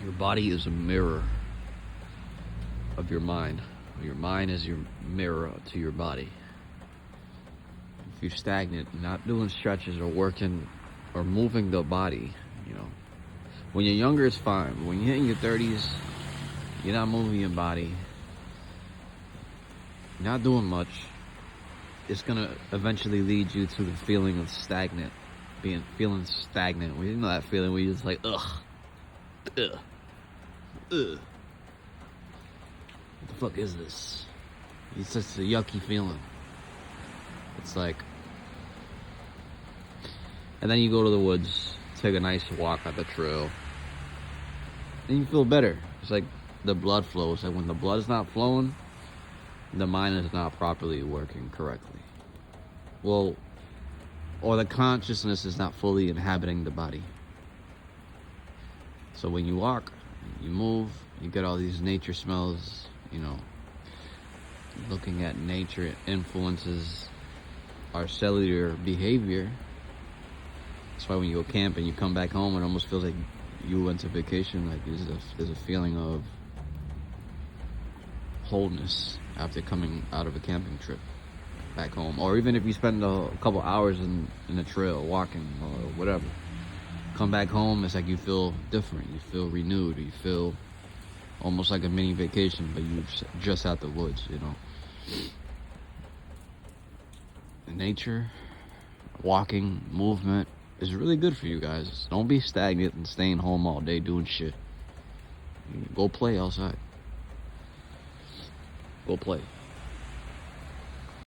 Your body is a mirror of your mind. Your mind is your mirror to your body. If you're stagnant, not doing stretches or working or moving the body, when you're younger, it's fine. But when you're in your 30s, you're not moving your body, you're not doing much. It's gonna eventually lead you to the feeling of feeling stagnant. You know that feeling where you're just like, ugh. What the fuck is this? It's just a yucky feeling. It's like, and then you go to the woods, take a nice walk at the trail, and you feel better. It's like the blood flows. Like when the blood is not flowing, the mind is not properly working correctly. Well, or the consciousness is not fully inhabiting the body. So when you walk, you move, you get all these nature smells, looking at nature influences our cellular behavior. That's why when you go camp and you come back home, it almost feels like you went to vacation. Like there's a feeling of wholeness after coming out of a camping trip back home. Or even if you spend a couple hours in the trail walking or whatever, come back home, it's like you feel different, you feel renewed, you feel almost like a mini vacation, but you just out the woods, Nature, walking, movement is really good for you guys. Don't be stagnant and staying home all day doing shit. Go play outside. Go play.